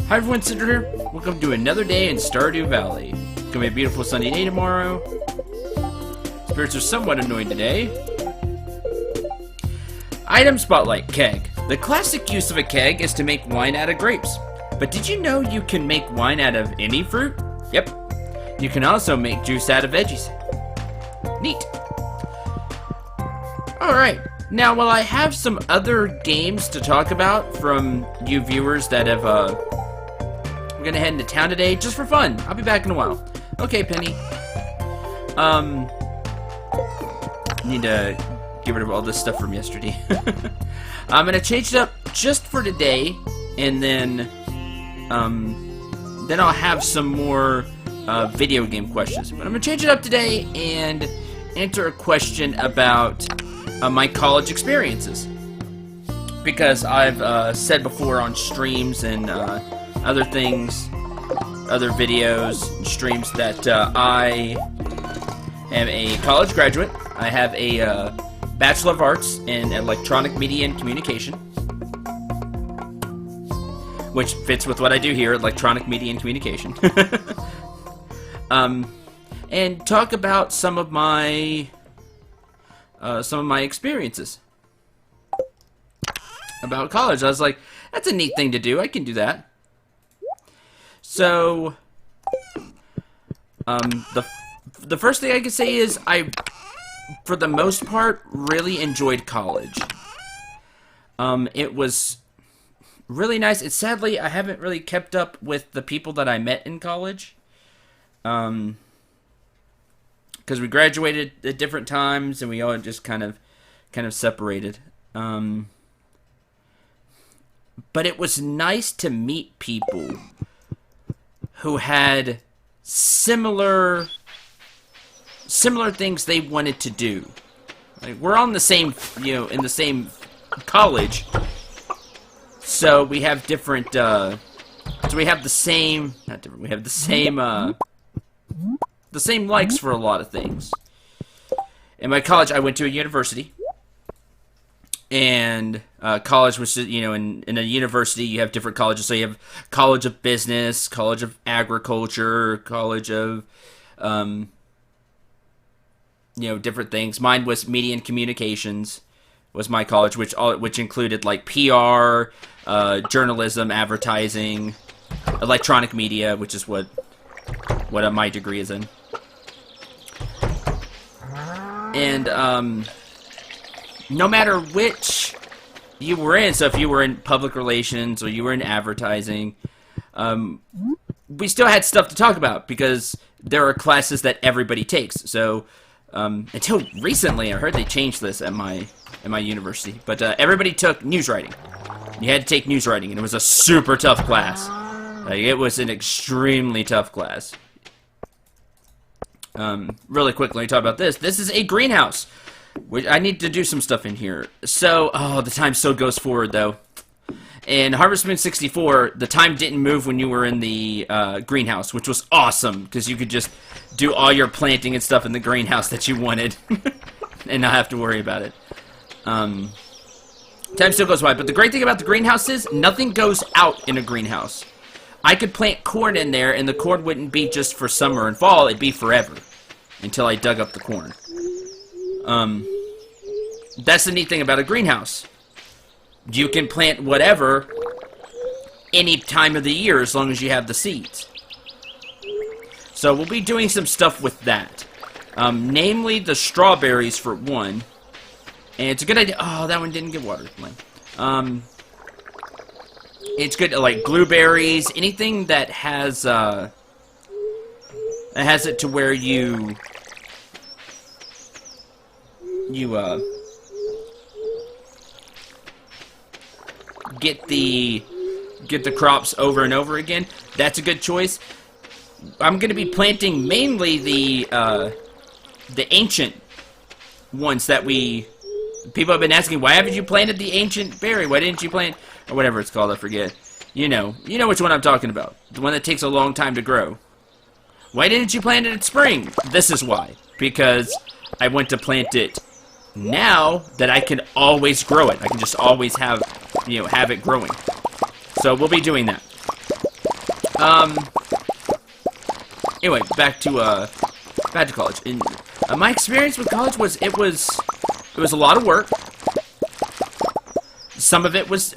Hi everyone, Cendril here. Welcome to another day in Stardew Valley. It's gonna be a beautiful sunny day tomorrow. Spirits are somewhat annoying today. Item Spotlight, Keg. The classic use of a keg is to make wine out of grapes. But did you know you can make wine out of any fruit? Yep. You can also make juice out of veggies. Neat. Alright, now while I have some other games to talk about from you viewers that have, I'm gonna head into town today just for fun. I'll be back in a while. Okay, Penny. Need to get rid of all this stuff from yesterday. I'm gonna change it up just for today, and then I'll have some more video game questions. But I'm gonna change it up today and answer a question about my college experiences, because I've said before on streams and other things, other videos and streams, that I am a college graduate. I have a Bachelor of Arts in Electronic Media and Communication, which fits with what I do here, Electronic Media and Communication. And talk about some of my experiences about college. I was like, that's a neat thing to do. I can do that. So, the first thing I can say is I, for the most part, really enjoyed college. It was really nice. It's sadly, I haven't really kept up with the people that I met in college. Because we graduated at different times and we all just kind of separated. But it was nice to meet people who had similar things they wanted to do. Like, we're on the same, in the same college, so we have different, so we have the same, not different, we have the same likes for a lot of things. In my college, I went to a university, and college was, in a university you have different colleges. So you have College of Business, College of Agriculture, College of, different things. Mine was Media and Communications, was my college, which included like PR, journalism, advertising, electronic media, which is what my degree is in. And no matter which you were in, so if you were in public relations or you were in advertising, we still had stuff to talk about because there are classes that everybody takes. So until recently, I heard they changed this at my university, but everybody took news writing. You had to take news writing, and it was a super tough class. Like, it was an extremely tough class. Really quickly, let me talk about this. This is a greenhouse. I need to do some stuff in here. So, the time still goes forward, though. In Harvest Moon 64, the time didn't move when you were in the greenhouse, which was awesome, because you could just do all your planting and stuff in the greenhouse that you wanted, and not have to worry about it. Time still goes by, but the great thing about the greenhouse is nothing goes out in a greenhouse. I could plant corn in there, and the corn wouldn't be just for summer and fall, it'd be forever, until I dug up the corn. That's the neat thing about a greenhouse. You can plant whatever any time of the year as long as you have the seeds. So we'll be doing some stuff with that. Namely the strawberries for one. And it's a good idea. Oh, that one didn't get watered. It's good to, like, blueberries, anything that has it to where you get the crops over and over again. That's a good choice. I'm going to be planting mainly the ancient ones that people have been asking, why haven't you planted the ancient berry? Why didn't you plant, or whatever it's called, I forget. You know which one I'm talking about. The one that takes a long time to grow. Why didn't you plant it in spring? This is why. Because I went to plant it now that I can always grow it. I can just always have it growing. So we'll be doing that. Anyway, back to college. And my experience with college was it was a lot of work. Some of it was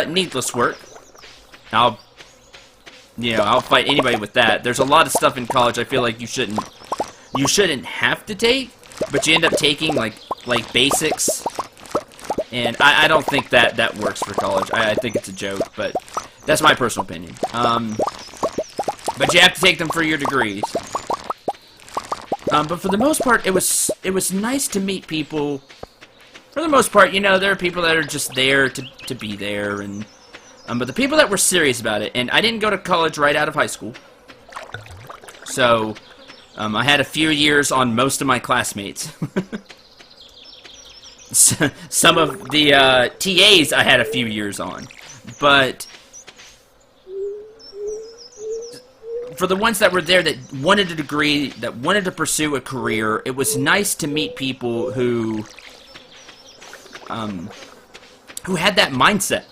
needless work. I'll fight anybody with that. There's a lot of stuff in college I feel like you shouldn't have to take, but you end up taking like basics. And I don't think that works for college. I think it's a joke, but that's my personal opinion. But you have to take them for your degrees. But for the most part, it was nice to meet people. For the most part, there are people that are just there to be there, and but the people that were serious about it, and I didn't go to college right out of high school, so I had a few years on most of my classmates. Some of the TAs I had a few years on, but for the ones that were there that wanted a degree, that wanted to pursue a career, it was nice to meet people who had that mindset.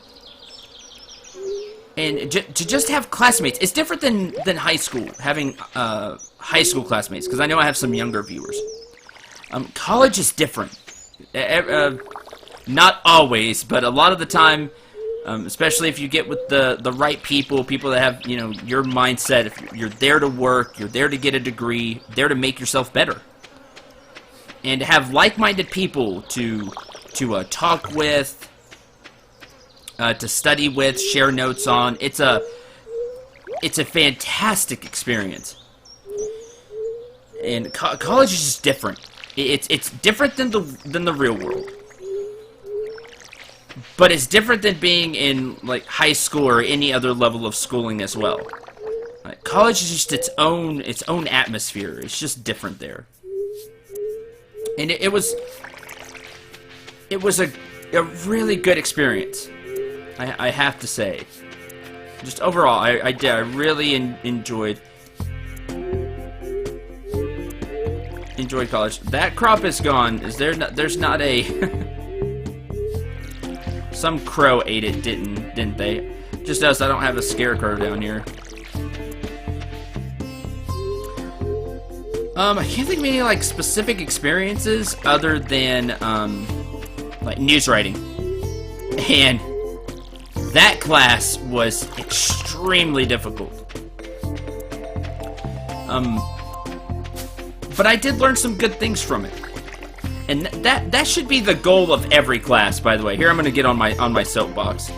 And to just have classmates, it's different than high school, having high school classmates, because I know I have some younger viewers. College is different. Not always, but a lot of the time, especially if you get with the right people that have, your mindset, if you're there to work, you're there to get a degree, there to make yourself better. And to have like-minded people to talk with, to study with, share notes on, it's a fantastic experience. And college is just different. It's different than the real world. But it's different than being in like high school or any other level of schooling as well. College is just its own atmosphere. It's just different there. And it was a really good experience. I have to say. Just overall, I really enjoyed college. That crop is gone. There's not a some crow ate it, didn't they? Just noticed I don't have a scarecrow down here. I can't think of any like specific experiences other than like news writing. And that class was extremely difficult. But I did learn some good things from it. And that should be the goal of every class, by the way. Here I'm going to get on my soapbox.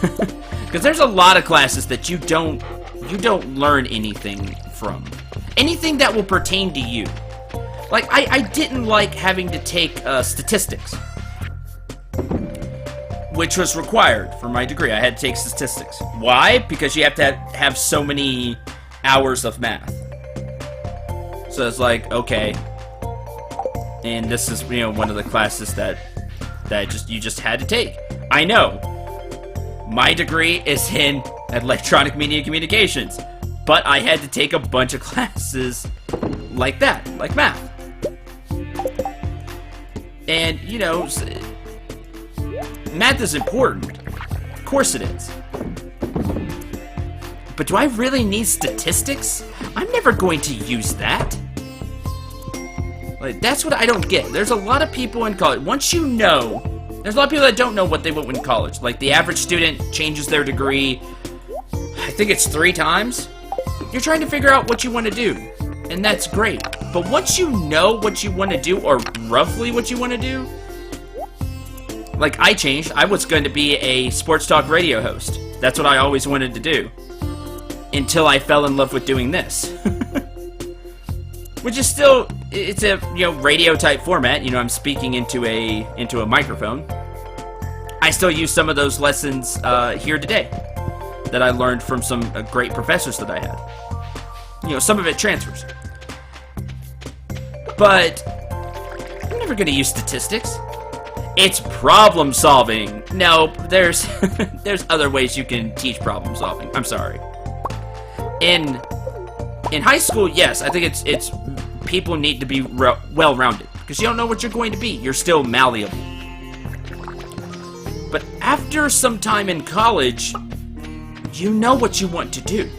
Because there's a lot of classes that you don't learn anything from. Anything that will pertain to you. Like, I didn't like having to take statistics. Which was required for my degree. I had to take statistics. Why? Because you have to have so many hours of math. So it's like, okay. And this is, one of the classes that you just had to take. I know. My degree is in electronic media communications. But I had to take a bunch of classes like that, like math. And, math is important. Of course it is. But do I really need statistics? I'm never going to use that. Like, that's what I don't get. There's a lot of people in college. Once you know, there's a lot of people that don't know what they want in college. Like, the average student changes their degree, I think it's 3 times. You're trying to figure out what you want to do. And that's great. But once you know what you want to do, or roughly what you want to do, like, I changed. I was going to be a sports talk radio host. That's what I always wanted to do. Until I fell in love with doing this. Which is still, it's a, radio type format. I'm speaking into a microphone. I still use some of those lessons here today that I learned from some great professors that I had. Some of it transfers. But I'm never going to use statistics. It's problem solving. No, there's other ways you can teach problem solving. I'm sorry. In high school, yes, I think it's people need to be well-rounded because you don't know what you're going to be. You're still malleable. But after some time in college, you know what you want to do.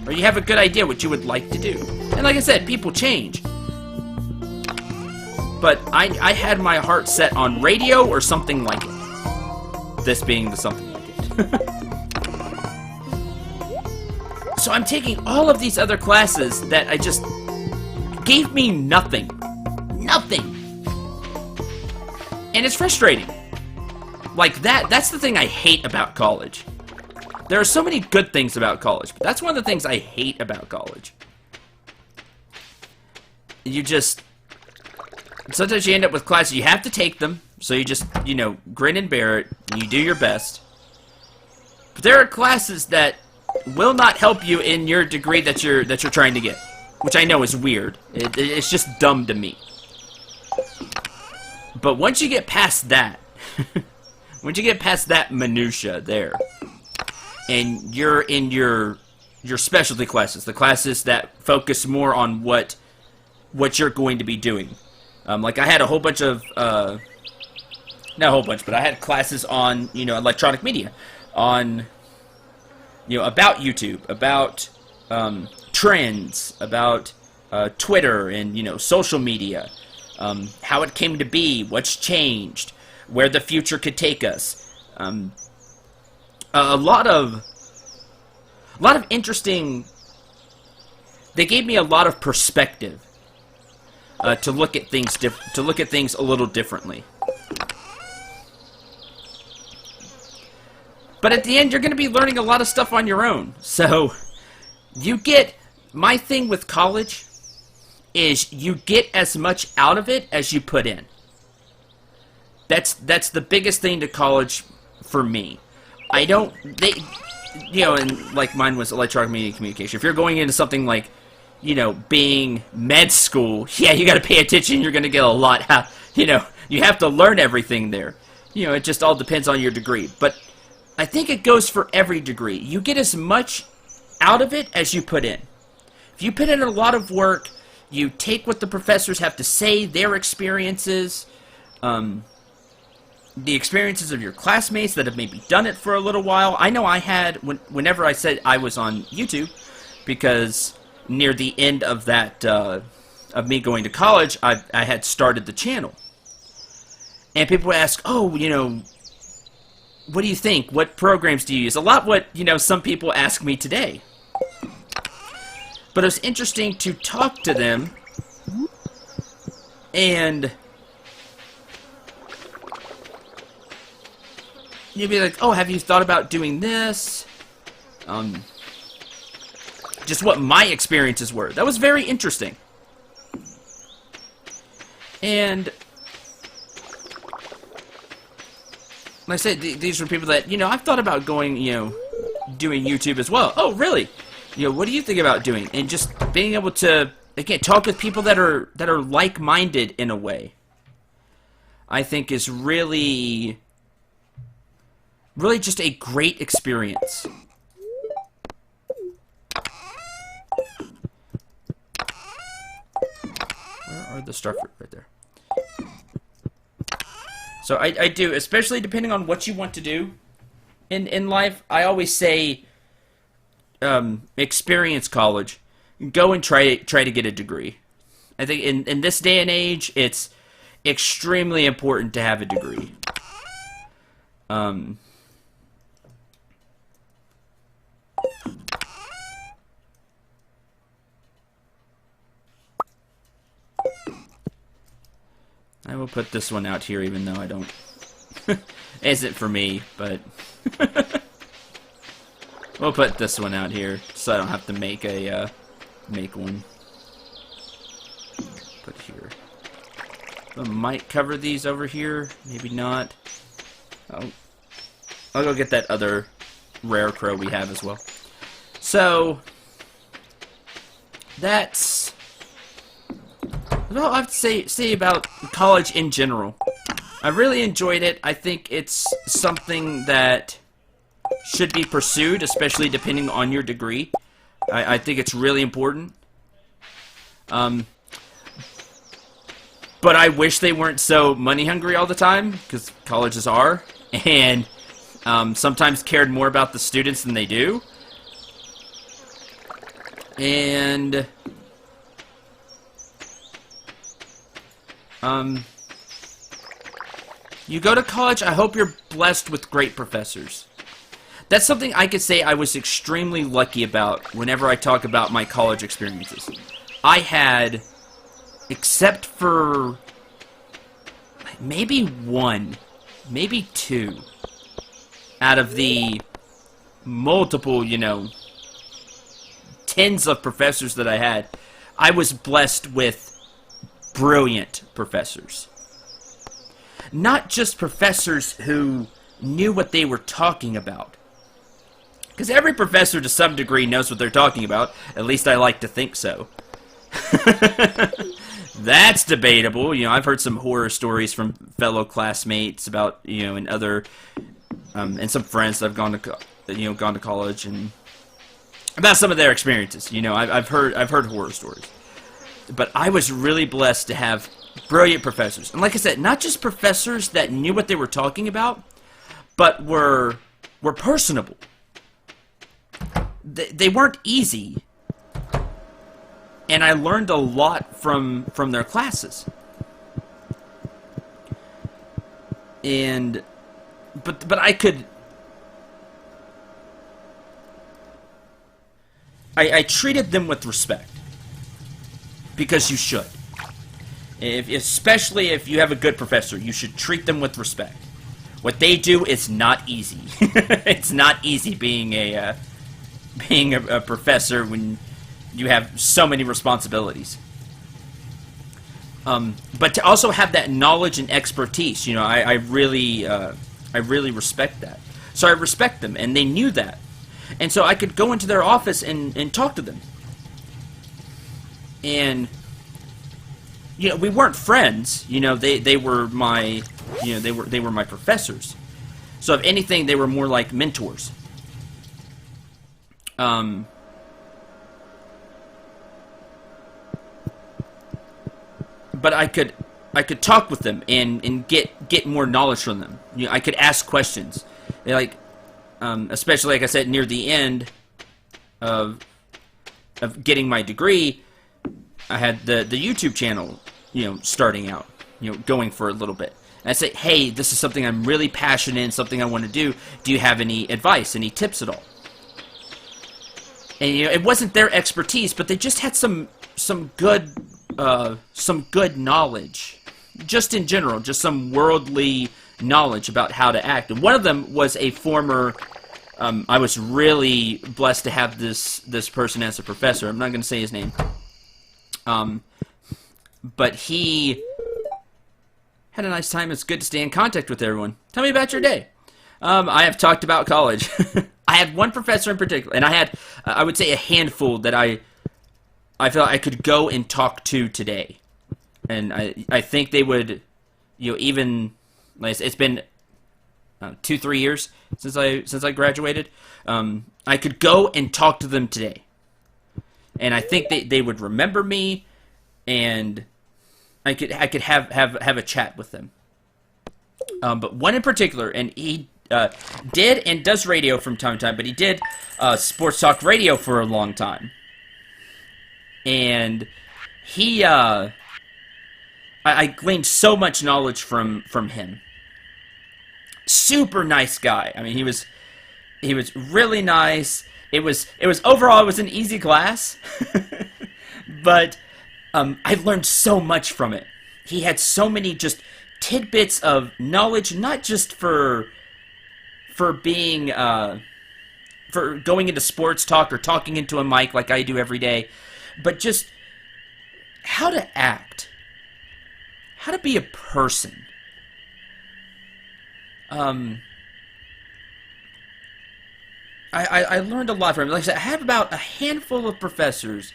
Or you have a good idea what you would like to do. And like I said, people change. But I had my heart set on radio or something like it. This being the something like it. So I'm taking all of these other classes that I just gave me nothing. Nothing. And it's frustrating. Like that's the thing I hate about college. There are so many good things about college, but that's one of the things I hate about college. You just... Sometimes you end up with classes, you have to take them, so you just, you know, grin and bear it, and you do your best. But there are classes that will not help you in your degree that you're trying to get. Which I know is weird. It's just dumb to me. But once you get past that... once you get past that minutia there... and you're in your specialty classes, the classes that focus more on what you're going to be doing. Like I had a whole bunch of, not a whole bunch, but I had classes on, you know, electronic media, on, you know, about YouTube, about trends, about Twitter and, you know, social media, how it came to be, what's changed, where the future could take us. A lot of interesting. They gave me a lot of perspective to look at things a little differently. But at the end, you're going to be learning a lot of stuff on your own. So you get my thing with college is you get as much out of it as you put in. That's the biggest thing to college for me. You know, and like mine was electronic media communication. If you're going into something like, you know, being med school, yeah, you got to pay attention. You're going to get a lot. You know, you have to learn everything there. You know, it just all depends on your degree. But I think it goes for every degree. You get as much out of it as you put in. If you put in a lot of work, you take what the professors have to say, their experiences, the experiences of your classmates that have maybe done it for a little while. I know I had, whenever I said I was on YouTube, because near the end of that, of me going to college, I had started the channel. And people would ask, oh, you know, what do you think? What programs do you use? A lot what, you know, some people ask me today. But it was interesting to talk to them and... you'd be like, oh, have you thought about doing this? Just what my experiences were. That was very interesting. And like I said, these were people that, you know, I've thought about going, you know, doing YouTube as well. Oh, really? You know, what do you think about doing? And just being able to, again, talk with people that are like-minded in a way, I think is really just a great experience. Where are the starfruit? Right there. So I do, especially depending on what you want to do in life, I always say experience college. Go and try to get a degree. I think in this day and age, it's extremely important to have a degree. I will put this one out here, even though I don't... it isn't for me, but... we'll put this one out here, so I don't have to make a, make one. Put here. I might cover these over here, maybe not. I'll go get that other rare crow we have as well. So... that's... all I have to say about college in general. I really enjoyed it. I think it's something that should be pursued, especially depending on your degree. I think it's really important. But I wish they weren't so money hungry all the time, because colleges are. And sometimes cared more about the students than they do. And you go to college, I hope you're blessed with great professors. That's something I could say I was extremely lucky about whenever I talk about my college experiences. I had, except for maybe one, maybe two, out of the multiple, tens of professors that I had, I was blessed with brilliant professors. Not just professors who knew what they were talking about. Because every professor to some degree knows what they're talking about. At least I like to think so. That's debatable. I've heard some horror stories from fellow classmates about, and other, and some friends that have gone to college, and about some of their experiences. I've heard horror stories. But I was really blessed to have brilliant professors. And like I said, not just professors that knew what they were talking about, but were personable. They weren't easy. And I learned a lot from their classes. And but I could I treated them with respect. Because you should. Especially if you have a good professor, you should treat them with respect. What they do is not easy. It's not easy being a professor when you have so many responsibilities. But to also have that knowledge and expertise, I really respect that. So I respect them, and they knew that. And so I could go into their office and talk to them. And we weren't friends. They were my they were my professors. So if anything, they were more like mentors. But I could talk with them and get more knowledge from them. I could ask questions. Especially like I said, near the end of getting my degree, I had the YouTube channel, starting out, going for a little bit. And I say, hey, this is something I'm really passionate in, something I want to do. Do you have any advice, any tips at all? And it wasn't their expertise, but they just had some good knowledge, just in general, just some worldly knowledge about how to act. And one of them was a former. I was really blessed to have this person as a professor. I'm not going to say his name. But he had a nice time. It's good to stay in contact with everyone. Tell me about your day. I have talked about college. I had one professor in particular, and I had, I would say, a handful that I felt I could go and talk to today. And I think they would, even, like, it's been 2-3 years since I graduated. I could go and talk to them today. And I think they would remember me, and I could have a chat with them. But one in particular, and he did and does radio from time to time, but he did sports talk radio for a long time. And he, I gleaned so much knowledge from him. Super nice guy. I mean, he was really nice. It was overall, it was an easy class, but I learned so much from it. He had so many just tidbits of knowledge, not just for being for going into sports talk or talking into a mic like I do every day, but just how to act, how to be a person. I learned a lot from him. Like I said, I have about a handful of professors,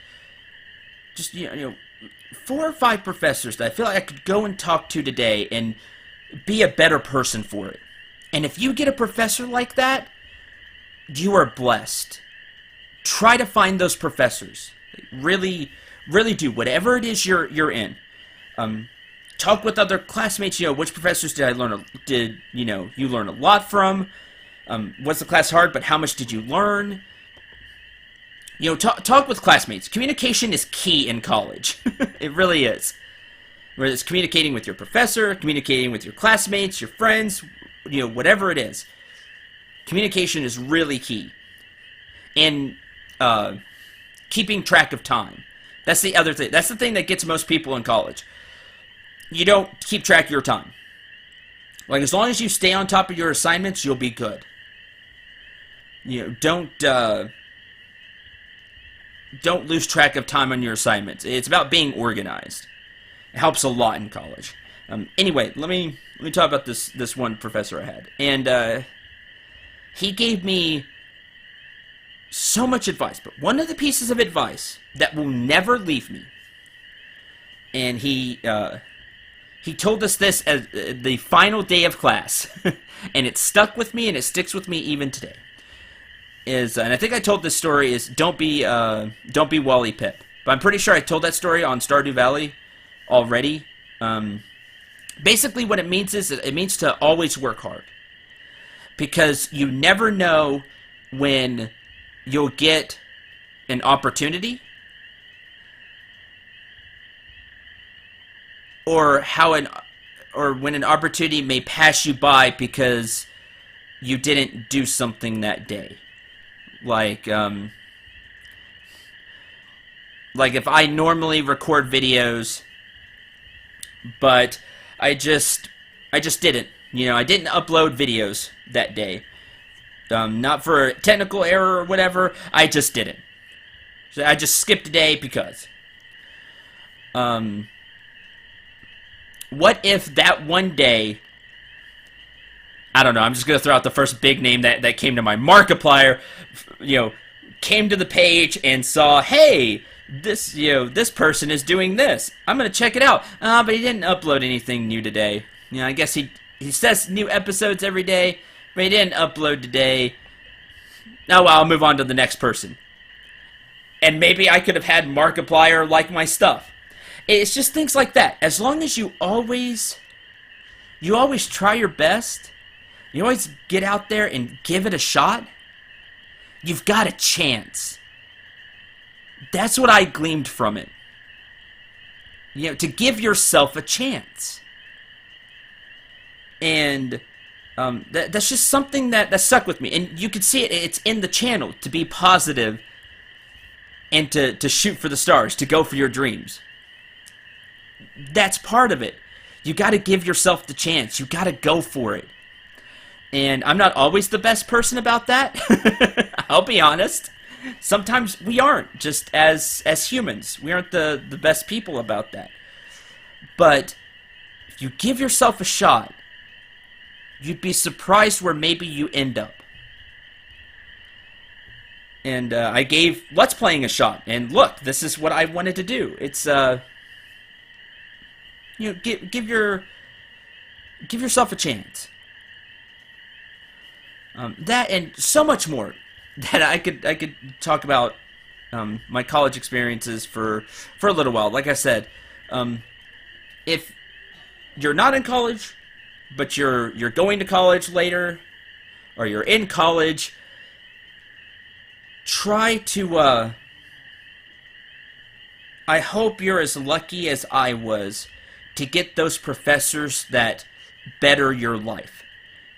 just 4 or 5 professors that I feel like I could go and talk to today and be a better person for it. And if you get a professor like that, you are blessed. Try to find those professors. Really, really do. Whatever it is you're in. Talk with other classmates. Which professors did you learn a lot from? Was the class hard, but how much did you learn? You know, talk with classmates. Communication is key in college. It really is. Whether it's communicating with your professor, communicating with your classmates, your friends, you know, whatever it is. Communication is really key. And keeping track of time. That's the other thing. That's the thing that gets most people in college. You don't keep track of your time. Like, as long as you stay on top of your assignments, you'll be good. You know, don't lose track of time on your assignments. It's about being organized. It helps a lot in college. Anyway, let me talk about this one professor I had, and he gave me so much advice. But one of the pieces of advice that will never leave me, and he told us this as the final day of class, and it stuck with me, and it sticks with me even today. And I think I told this story, is don't be Wally Pip. But I'm pretty sure I told that story on Stardew Valley already. Basically what it means is it means to always work hard. Because you never know when you'll get an opportunity, or when an opportunity may pass you by because you didn't do something that day. Like if I normally record videos, but I just didn't. You know, I didn't upload videos that day. Not for a technical error or whatever. I just didn't. So I just skipped a day because. What if that one day, I don't know, I'm just going to throw out the first big name that came to my Markiplier, you know, came to the page and saw, hey, this person is doing this. I'm going to check it out. But he didn't upload anything new today. You know, I guess he says new episodes every day, but he didn't upload today. Oh, well, I'll move on to the next person. And maybe I could have had Markiplier like my stuff. It's just things like that. As long as you always try your best, you always get out there and give it a shot, you've got a chance. That's what I gleaned from it. You know, to give yourself a chance. And that's just something that stuck with me. And you can see it. It's in the channel, to be positive and to shoot for the stars, to go for your dreams. That's part of it. You got to give yourself the chance. You got to go for it. And I'm not always the best person about that. I'll be honest. Sometimes we aren't, just as humans. We aren't the best people about that. But if you give yourself a shot, you'd be surprised where maybe you end up. And I gave Let's Playing a shot. And look, this is what I wanted to do. It's, you know, give yourself a chance. That and so much more that I could talk about my college experiences for a little while. Like I said, if you're not in college, but you're going to college later, or you're in college, try to. I hope you're as lucky as I was to get those professors that better your life.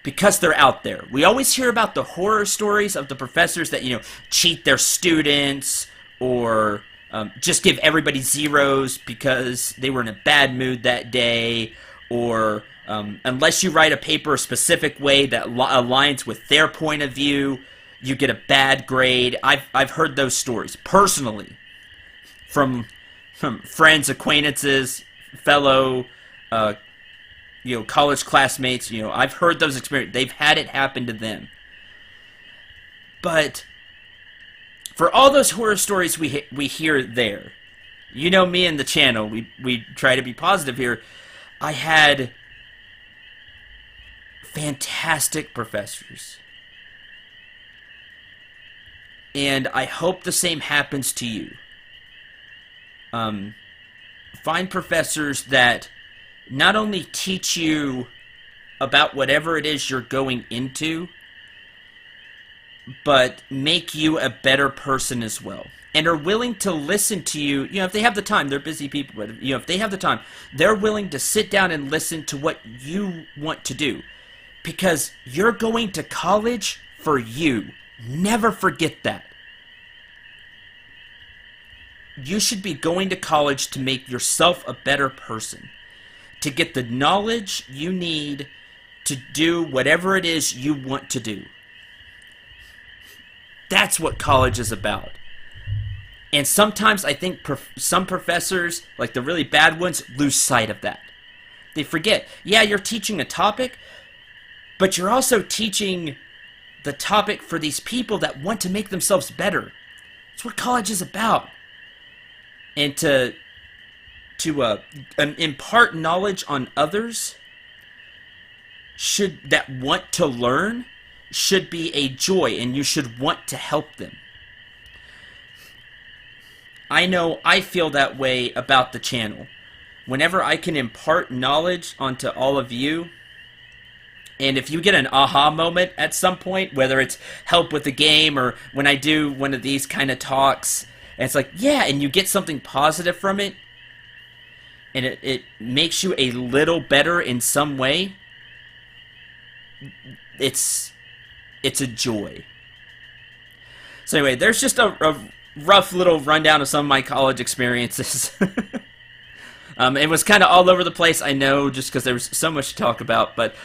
Because they're out there. We always hear about the horror stories of the professors that, you know, cheat their students, or just give everybody zeros because they were in a bad mood that day, or unless you write a paper a specific way that aligns with their point of view, you get a bad grade. I've heard those stories personally from friends, acquaintances, fellow you know, college classmates. You know, I've heard those experiences. They've had it happen to them. But for all those horror stories we hear there, you know me and the channel, we try to be positive here. I had fantastic professors. And I hope the same happens to you. Find professors that not only teach you about whatever it is you're going into, but make you a better person as well. And are willing to listen to you. You know, if they have the time, they're busy people, but you know, if they have the time, they're willing to sit down and listen to what you want to do. Because you're going to college for you. Never forget that. You should be going to college to make yourself a better person. To get the knowledge you need to do whatever it is you want to do. That's what college is about. And sometimes I think some professors, like the really bad ones, lose sight of that. They forget, yeah, you're teaching a topic, but you're also teaching the topic for these people that want to make themselves better. That's what college is about. And to impart knowledge on others that want to learn should be a joy, and you should want to help them. I know I feel that way about the channel. Whenever I can impart knowledge onto all of you, and if you get an aha moment at some point, whether it's help with the game or when I do one of these kind of talks, and it's like, yeah, and you get something positive from it, and it makes you a little better in some way, it's a joy. So anyway, there's just a rough little rundown of some of my college experiences. It was kind of all over the place, I know, just because there was so much to talk about, but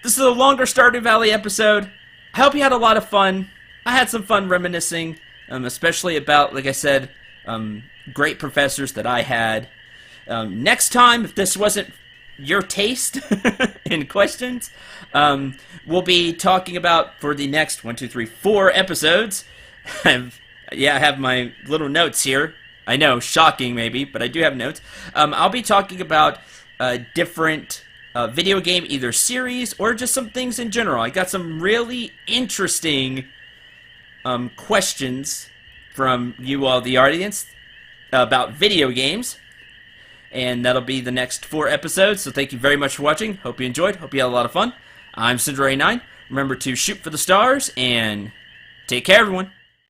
this is a longer Stardew Valley episode. I hope you had a lot of fun. I had some fun reminiscing, especially about, like I said, great professors that I had. Next time, if this wasn't your taste in questions, we'll be talking about, for the next 4 episodes, I have my little notes here. I know, shocking maybe, but I do have notes. I'll be talking about different video game, either series or just some things in general. I got some really interesting questions from you all, the audience, about video games. And that'll be the next 4 episodes, so thank you very much for watching. Hope you enjoyed. Hope you had a lot of fun. I'm Cendril 9. Remember to shoot for the stars, and take care, everyone.